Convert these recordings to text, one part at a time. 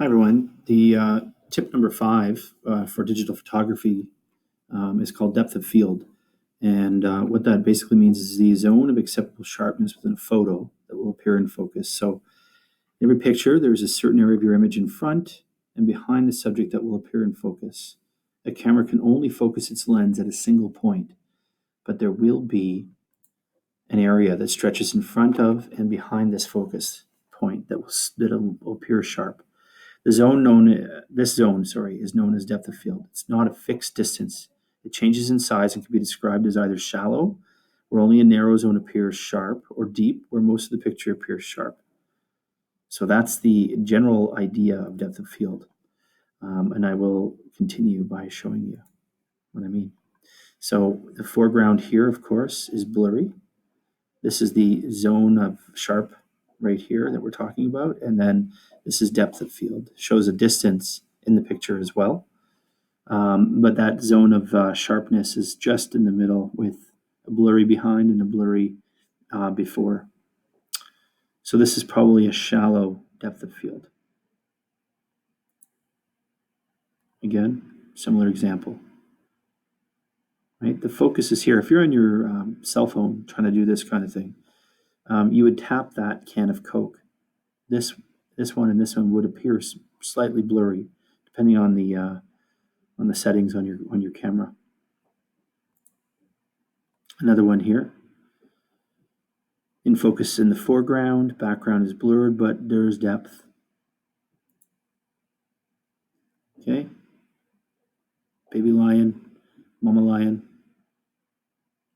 Hi, everyone. The tip number 5 for digital photography is called depth of field. And what that basically means is the zone of acceptable sharpness within a photo that will appear in focus. So, in every picture, there's a certain area of your image in front and behind the subject that will appear in focus. A camera can only focus its lens at a single point, but there will be an area that stretches in front of and behind this focus point that'll appear sharp. This zone, is known as depth of field. It's not a fixed distance. It changes in size and can be described as either shallow, where only a narrow zone appears sharp, or deep, where most of the picture appears sharp. So that's the general idea of depth of field. And I will continue by showing you what I mean. So the foreground here, of course, is blurry. This is the zone of sharp right here that we're talking about. And then this is depth of field. Shows a distance in the picture as well. But that zone of sharpness is just in the middle with a blurry behind and a blurry before. So this is probably a shallow depth of field. Again, similar example. Right? The focus is here. If you're on your cell phone trying to do this kind of thing, you would tap that can of Coke. This one and this one would appear slightly blurry, depending on the settings on your camera. Another one here. In focus in the foreground, background is blurred, but there's depth. Okay. Baby lion, mama lion,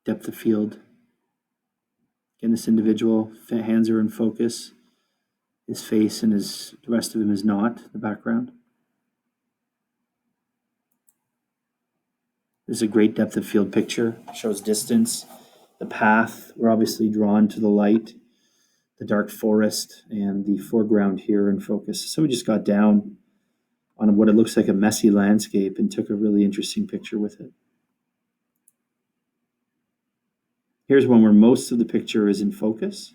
depth of field. Again, this individual, hands are in focus. His face and the rest of him is not, the background. This is a great depth of field picture. Shows distance, the path. We're obviously drawn to the light, the dark forest, and the foreground here in focus. Somebody just got down on what it looks like a messy landscape and took a really interesting picture with it. Here's one where most of the picture is in focus.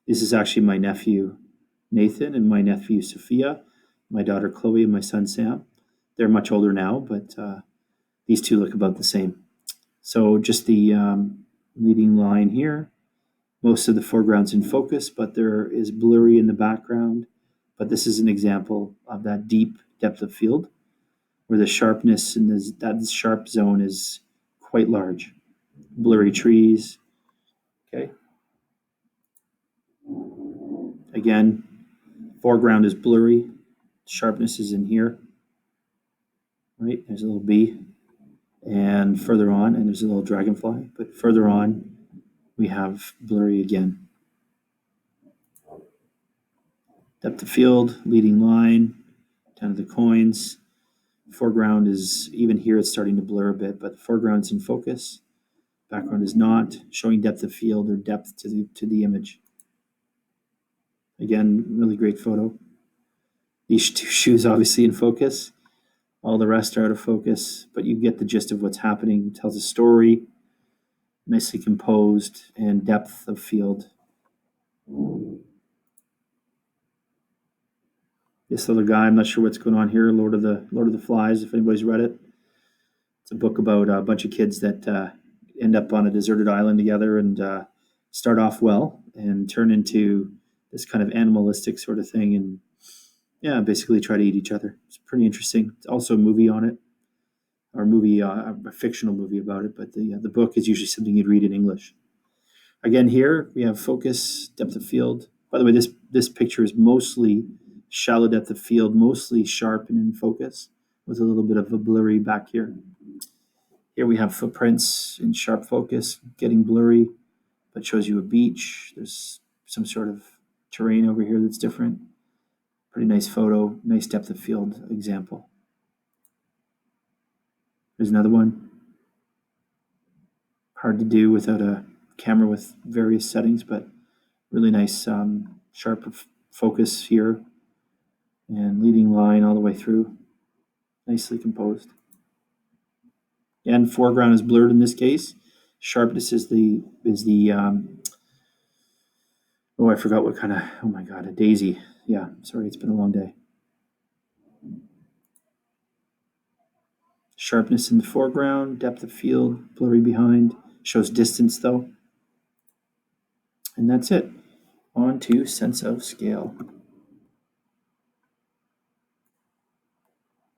This is actually my nephew Nathan and my nephew Sophia, my daughter Chloe, and my son Sam. They're much older now, but these two look about the same. So just the leading line here. Most of the foreground's in focus, but there is blurry in the background. But this is an example of that deep depth of field where the sharpness in that sharp zone is quite large. Blurry trees. Okay. Again, foreground is blurry. Sharpness is in here. Right? There's a little bee. And further on, and there's a little dragonfly. But further on, we have blurry again. Depth of field, leading line, down to the coins. Foreground is, even here, it's starting to blur a bit, but the foreground's in focus. Background is not, showing depth of field or depth to the image. Again, really great photo. These two shoes obviously in focus. All the rest are out of focus, but you get the gist of what's happening. It tells a story, nicely composed, and depth of field. This little guy, I'm not sure what's going on here. Lord of the Flies, if anybody's read it. It's a book about a bunch of kids that end up on a deserted island together and start off well and turn into this kind of animalistic sort of thing, and basically try to eat each other. It's pretty interesting. It's also a movie on it, or a fictional movie about it, but the book is usually something you'd read in English. Again, here we have focus, depth of field. By the way, this picture is mostly shallow depth of field, mostly sharp and in focus, with a little bit of a blurry back here. Here we have footprints in sharp focus, getting blurry, but shows you a beach. There's some sort of terrain over here that's different. Pretty nice photo, nice depth of field example. There's another one. Hard to do without a camera with various settings, but really nice sharp focus here and leading line all the way through. Nicely composed. And foreground is blurred in this case. Sharpness is the I forgot what kind of, oh my God, a daisy. Yeah, sorry, it's been a long day. Sharpness in the foreground, depth of field, blurry behind. Shows distance though. And that's it. On to sense of scale.